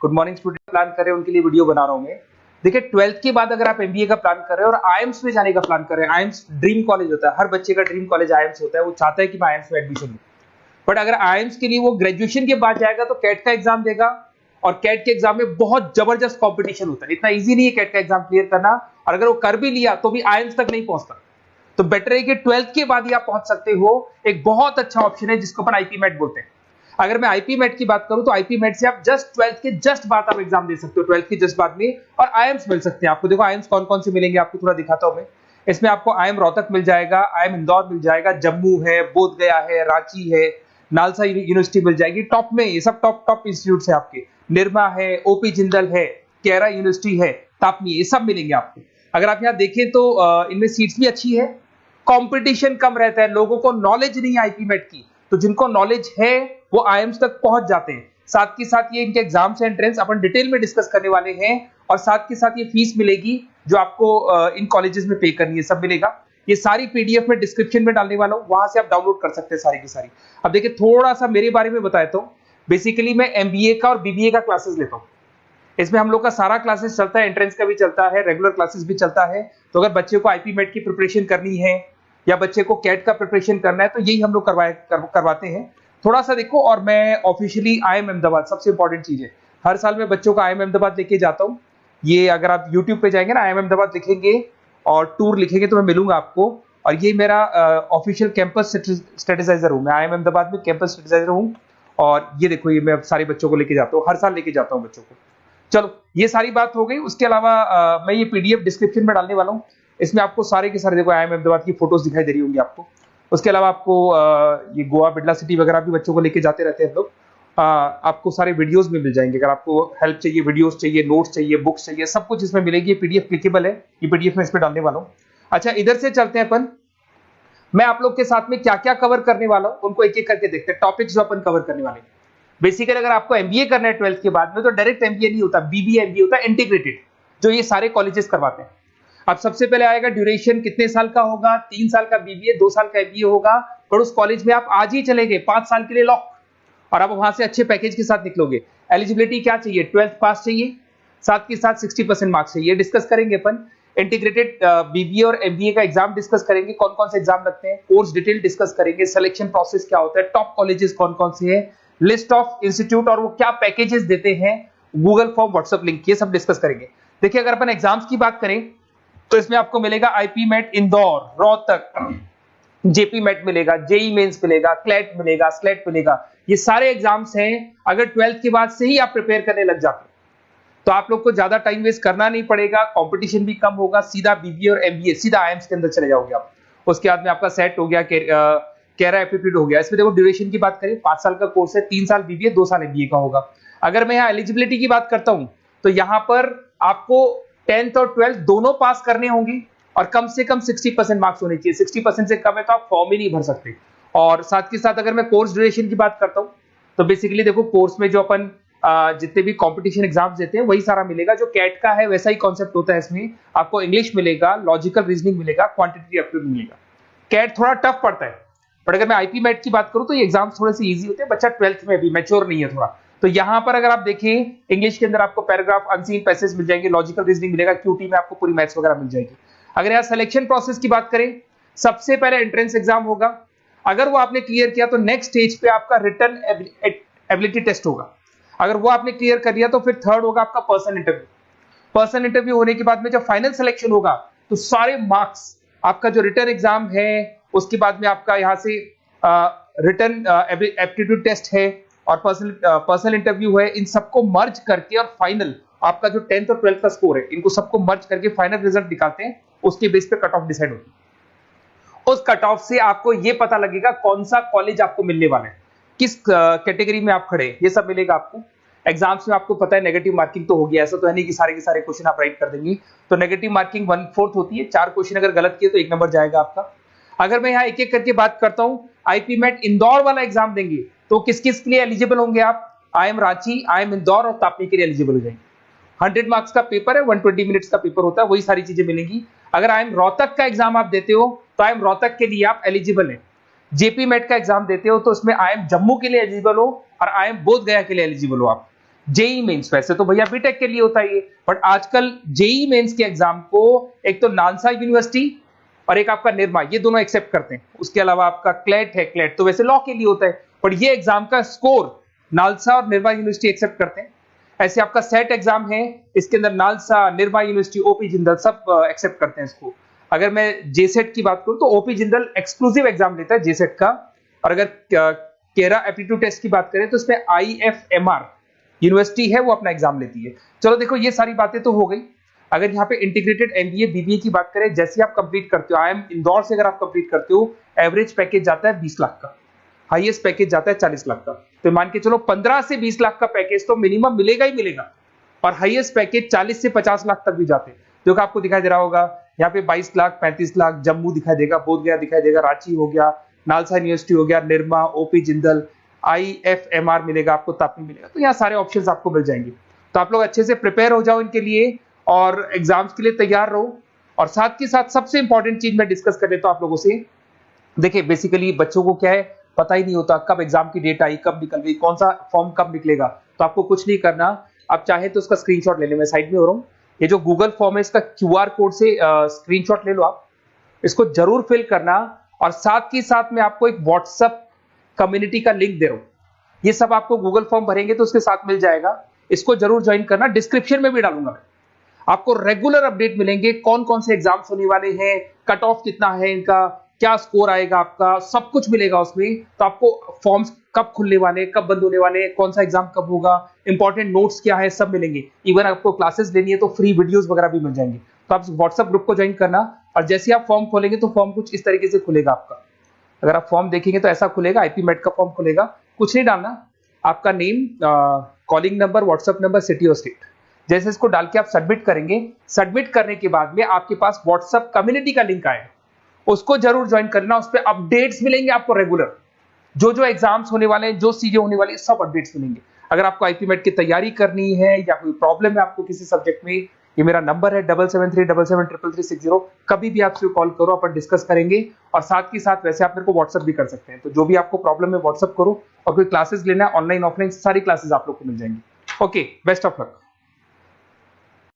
Good morning student plan कर रहे हैं उनके लिए वीडियो बना रहा हूं मैं। देखिए 12th के बाद अगर आप एमबीए का प्लान कर रहे हैं और आईएम्स में जाने का प्लान कर रहे हैं, आईएम्स ड्रीम कॉलेज होता है, हर बच्चे का ड्रीम कॉलेज आईएम्स होता है, वो चाहता है कि मैं आईएम्स में एडमिशन लूं। बट अगर आईएम्स के लिए वो ग्रेजुएशन के बाद जाएगा तो कैट का एग्जाम देगा और कैट के एग्जाम में बहुत जबरदस्त कंपटीशन होता है, इतना इजी नहीं है कैट का एग्जाम क्लियर करना, और अगर वो कर भी लिया तो भी आईएम्स तक नहीं पहुंचता। तो बेटर है कि 12th के बाद ही आप पहुंच सकते हो। एक बहुत अच्छा ऑप्शन है जिसको अपन आईपी मेट बोलते हैं। अगर मैं आईपी मेट की बात करूं तो आईपी मेट से आप जस्ट 12th के जस्ट बाद आप एग्जाम दे सकते हो, 12th के जस्ट बाद में, और आईएम्स मिल सकते हैं आपको। देखो आईएम्स कौन कौन से मिलेंगे आपको थोड़ा दिखाता हूं मैं। इसमें आपको आईएम रोहतक मिल जाएगा, आईएम इंदौर मिल जाएगा, जम्मू है, बोधगया है, रांची है, नालसा यूनिवर्सिटी मिल जाएगी टॉप में। ये सब टॉप टॉप इंस्टीट्यूट है आपके, निर्मा है, ओपी जिंदल है, केरा यूनिवर्सिटी है, तापनी, ये सब मिलेंगे आपको। अगर आप यहाँ देखें तो इनमें सीट्स भी अच्छी है, कंपटीशन कम रहता है, लोगों को नॉलेज नहीं है आईपी मेट की, तो जिनको नॉलेज है वो आईएम्स तक पहुंच जाते हैं। साथ के साथ ये इनके एग्जाम्स एंट्रेंस अपन डिटेल में डिस्कस करने वाले हैं, और साथ के साथ ये फीस मिलेगी जो आपको इन कॉलेजेस में पे करनी है, सब मिलेगा। ये सारी पीडीएफ में डिस्क्रिप्शन में डालने वाला हूं, वहां से आप डाउनलोड कर सकते हैं सारी की सारी। अब देखिए थोड़ा सा मेरे बारे में बताया तो बेसिकली मैं एमबीए का और बीबीए का क्लासेस लेता हूं। इसमें हम लोग का सारा क्लासेस चलता है, एंट्रेंस का भी चलता है, रेगुलर क्लासेस भी चलता है। तो अगर बच्चे को आईपी मेट की प्रिपरेशन करनी है या बच्चे को कैट का प्रिपरेशन करना है तो यही हम लोग करवाते हैं। थोड़ा सा देखो, और मैं ऑफिशियली आईएम अहमदाबाद, सबसे इंपॉर्टेंट चीज है, हर साल मैं बच्चों को आईएम अहमदाबाद लेके जाता हूँ। ये अगर आप यूट्यूब पे जाएंगे ना, आईएम अहमदाबाद लिखेंगे और टूर लिखेंगे तो मैं मिलूंगा आपको। और ये मेरा ऑफिशियल कैंपस स्ट्रेटेजाइजर हूँ, मैं आईएम अहमदाबाद में कैंपस स्ट्रेटेजाइजर हूँ। और ये देखो, ये मैं सारे बच्चों को लेके जाता हूँ, हर साल लेके जाता हूँ बच्चों को। चलो ये सारी बात हो गई। उसके अलावा मैं ये पीडीएफ डिस्क्रिप्शन में डालने वाला हूँ। इसमें आपको सारे के सारे देखो आईएम अहमदाबाद की फोटोज दिखाई दे रही होंगी आपको। उसके अलावा आपको ये गोवा, बिरला सिटी वगैरह भी बच्चों को लेके जाते रहते हैं हम लोग। आपको सारे वीडियोस में मिल जाएंगे, अगर आपको हेल्प चाहिए, वीडियोस चाहिए, नोट्स चाहिए, बुक्स चाहिए, सब कुछ इसमें मिलेगी। ये पीडीएफ क्लिकेबल है, ये पीडीएफ में इसमें डालने वाला हूँ। अच्छा इधर से चलते हैं अपन, मैं आप लोग के साथ में क्या क्या कवर करने वाला हूँ उनको एक एक करके देखते हैं, टॉपिक्स जो अपन कवर करने वाले हैं। बेसिकली अगर आपको एमबीए करना है 12th के बाद में तो डायरेक्ट एमबीए नहीं होता, बीबीए एमबीए होता है, इंटीग्रेटेड, जो ये सारे कॉलेजेस करवाते हैं। अब सबसे पहले आएगा ड्यूरेशन, कितने साल का होगा, 3 साल का बीबीए, 2 साल का एमबीए होगा। पर उस कॉलेज में आप आज ही चले गए 5 साल के लिए लॉक, और आप वहां से अच्छे पैकेज के साथ निकलोगे। एलिजिबिलिटी क्या चाहिए, 12th पास चाहिए, साथ के साथ 60% मार्क्स चाहिए। डिस्कस करेंगे अपन इंटीग्रेटेड बीबीए और एमबीए का एग्जाम डिस्कस करेंगे, कौन कौन से एग्जाम लगते हैं, कोर्स डिटेल डिस्कस करेंगे, सिलेक्शन प्रोसेस क्या होता है, टॉप कॉलेजेस कौन कौन से हैं, लिस्ट ऑफ इंस्टीट्यूट और वो क्या पैकेजेस देते हैं, गूगल फॉर्म, व्हाट्सएप लिंक, ये सब डिस्कस करेंगे। देखिए अगर अपन एग्जाम्स की बात करें तो इसमें आपको मिलेगा IPMAT Indore, Rohtak, JIPMAT मिलेगा, जेई मेंस मिलेगा, क्लैट मिलेगा, स्लेट मिलेगा। ये सारे एग्जाम्स हैं। अगर 12th के बाद से ही आप प्रिपेयर करने लग जाते तो आप लोग को ज्यादा टाइम वेस्ट करना नहीं पड़ेगा, कंपटीशन भी कम होगा, सीधा बीबीए और एमबीए सीधा आईएम्स के अंदर चले जाओगे आप। उसके बाद में आपका सेट हो गया, कैरा एप्टीट्यूड हो गया। इसमें देखो ड्यूरेशन की बात करें, 5 साल का कोर्स है, 3 साल बीबीए, 2 साल एमबीए का होगा। अगर मैं यहाँ एलिजिबिलिटी की बात करता हूं तो यहाँ पर आपको 10th और 12th दोनों पास करने होंगे और कम से कम 60% मार्क्स होने चाहिए। 60% से कम है तो आप फॉर्म ही नहीं भर सकते। और साथ के साथ अगर मैं कोर्स ड्यूरेशन की बात करता हूं तो बेसिकली देखो कोर्स में जो अपन जितने भी कंपटीशन एग्जाम्स देते हैं वही सारा मिलेगा, जो कैट का है वैसा ही कॉन्सेप्ट होता है। इसमें आपको इंग्लिश मिलेगा, लॉजिकल रीजनिंग मिलेगा, क्वांटिटेटिव एप्टीट्यूड मिलेगा। कैट थोड़ा टफ पड़ता है, बट अगर मैं आईपी मेट की बात करूं तो ये एग्जाम्स थोड़े से इजी होते हैं, बच्चा 12th में भी मैच्योर नहीं है थोड़ा। तो यहां पर अगर आप देखें इंग्लिश के अंदर आपको पैराग्राफ, अनसीन पैसेज मिल जाएंगे, लॉजिकल रीजनिंग मिलेगा, क्यूटी में आपको पूरी मैथ्स वगैरह मिल जाएगी। अगर यहाँ सिलेक्शन प्रोसेस की बात करें, सबसे पहले एंट्रेंस एग्जाम होगा, अगर वो आपने क्लियर किया तो नेक्स्ट स्टेज पे आपका रिटन एबिलिटी टेस्ट होगा। अगर वो आपने क्लियर कर लिया तो फिर थर्ड होगा आपका पर्सनल इंटरव्यू। पर्सनल इंटरव्यू होने के बाद में जब फाइनल सिलेक्शन होगा तो सारे मार्क्स, आपका जो रिटन एग्जाम है, उसके बाद में आपका यहाँ से रिटन एप्टीट्यूड टेस्ट है और पर्सनल इंटरव्यू है, इन सबको मर्ज करके और फाइनल आपका जो 10th और 12th का स्कोर है, इनको सबको मर्ज करके फाइनल रिजल्ट निकालते हैं। उसके बेस पे कट ऑफ डिसाइड होती है। उस कट ऑफ से आपको ये पता लगेगा कौन सा कॉलेज आपको मिलने वाला है, किस कैटेगरी में आप खड़े, ये सब मिलेगा आपको। एग्जाम्स में आपको पता है नेगेटिव मार्किंग तो होगी, ऐसा तो है नहीं कि सारे के सारे क्वेश्चन आप राइट कर देंगे। तो नेगेटिव मार्किंग 1/4 होती है, 4 क्वेश्चन अगर गलत किए तो 1 नंबर जाएगा आपका। अगर मैं यहाँ एक एक करके बात करता हूँ, आईपी मेट इंदौर वाला एग्जाम देंगे तो किस किस के लिए एलिजिबल होंगे आप, आईएम रांची, आईएम इंदौर और तापनी के लिए एलिजिबल हो जाएंगे। 100 मार्क्स का पेपर है, 120 मिनट्स का पेपर होता है, वही सारी चीजें मिलेंगी। अगर आईएम रोहतक का एग्जाम आप देते हो तो आईएम रोहतक के लिए आप एलिजिबल है। जेपी मेट का एग्जाम देते हो तो उसमें आईएम जम्मू के लिए एलिजिबल हो और आईएम बोधगया के लिए एलिजिबल हो आप। जेई मेंस वैसे तो भैया बीटेक के लिए होता है ये, बट आजकल जेई मेंस के एग्जाम को एक तो नालसा यूनिवर्सिटी और एक आपका निर्मा, ये दोनों एक्सेप्ट करते हैं। उसके अलावा आपका क्लेट है, क्लेट तो वैसे लॉ के लिए होता है, पर ये एग्जाम का स्कोर नालसा और निर्मा यूनिवर्सिटी एक्सेप्ट करते हैं। ऐसे आपका सेट एग्जाम है, इसके अंदर NALSA, Nirma university, OP Jindal सब एक्सेप्ट करते हैं इसको। अगर मैं जेसेट की बात करूं तो ओपी जिंदल एक्सक्लूसिव एग्जाम लेता है जेसेट का, और अगर केरा एप्टीट्यूड टेस्ट की बात करें तो इसमें IFMR यूनिवर्सिटी है वो अपना एग्जाम लेती है। चलो देखो ये सारी बातें तो हो गई। अगर यहाँ पे इंटीग्रेटेड MBA BBA की बात करें, जैसे आप कंप्लीट करते हो, IIM इंदौर से अगर आप कंप्लीट करते हो, एवरेज पैकेज जाता है 20 लाख का, हाईएस्ट पैकेज जाता है 40 लाख का। तो मान के चलो 15 से 20 लाख का पैकेज तो मिनिमम मिलेगा ही मिलेगा, और हाईएस्ट पैकेज 40 से 50 लाख तक भी जाते हैं। जो कि आपको दिखाई दे रहा होगा यहाँ पे 22 लाख, 35 लाख, जम्मू दिखाई देगा, बोधगया दिखाई देगा, रांची हो गया, नालसा यूनिवर्सिटी हो गया, निर्मा, ओपी जिंदल, IFMR मिलेगा आपको, तापी मिलेगा। तो यहाँ सारे ऑप्शंस आपको मिल जाएंगे। तो आप लोग अच्छे से प्रिपेयर हो जाओ इनके लिए और एग्जाम्स के लिए तैयार रहो। और साथ के साथ सबसे इंपॉर्टेंट चीज मैं डिस्कस कर देता हूं आप लोगों से। देखिए बेसिकली बच्चों को क्या है, पता ही नहीं होता कब एग्जाम की डेट आई, कब निकल गई, कौन सा फॉर्म कब निकलेगा। तो आपको कुछ नहीं करना, आप चाहे तो उसका स्क्रीनशॉट ले लें, मैं साइड में हो रहा हूँ। ये जो गूगल फॉर्म है इसका QR कोड से स्क्रीनशॉट ले लो आप, इसको जरूर फिल करना। और साथ ही साथ मैं आपको एक व्हाट्सएप कम्युनिटी का लिंक दे रहा हूं, ये सब आपको गूगल फॉर्म भरेंगे तो उसके साथ मिल जाएगा, इसको जरूर ज्वाइन करना। डिस्क्रिप्शन में भी डालूंगा मैं, आपको रेगुलर अपडेट मिलेंगे, कौन कौन से एग्जाम्स होने वाले हैं, कट ऑफ कितना है इनका, क्या स्कोर आएगा आपका, सब कुछ मिलेगा उसमें। तो आपको फॉर्म्स कब खुलने वाले, कब बंद होने वाले, कौन सा एग्जाम कब होगा, इंपॉर्टेंट नोट्स क्या है, सब मिलेंगे। इवन आपको क्लासेस लेनी है तो फ्री वीडियोस वगैरह भी मिल जाएंगे। तो आप व्हाट्सएप ग्रुप को ज्वाइन करना, और जैसे आप फॉर्म खोलेंगे तो फॉर्म कुछ इस तरीके से खुलेगा आपका। अगर आप फॉर्म देखेंगे तो ऐसा खुलेगा, IP MET का फॉर्म खुलेगा। कुछ नहीं डालना, आपका name, calling number, WhatsApp number, city और स्टेट, जैसे इसको डाल के आप सबमिट करेंगे। सबमिट करने के बाद में आपके पास व्हाट्सएप कम्युनिटी का लिंक आएगा, उसको जरूर ज्वाइन करना। उस पर अपडेट्स मिलेंगे आपको रेगुलर, जो एग्जाम्स होने वाले हैं, जो चीजें होने वाली है, सब अपडेट्स मिलेंगे। अगर आपको IP MET की तैयारी करनी है या कोई प्रॉब्लम है आपको किसी सब्जेक्ट में, ये मेरा नंबर है 7737733360, कभी भी आपसे कॉल करो, अपन डिस्कस करेंगे। और साथ ही साथ वैसे आप मेरे को व्हाट्सएप भी कर सकते हैं। तो जो भी आपको प्रॉब्लम है व्हाट्सएप करो, और कोई क्लासेस लेना है ऑनलाइन ऑफलाइन, सारी क्लासेस आप लोग को मिल जाएंगी। Okay, best of luck.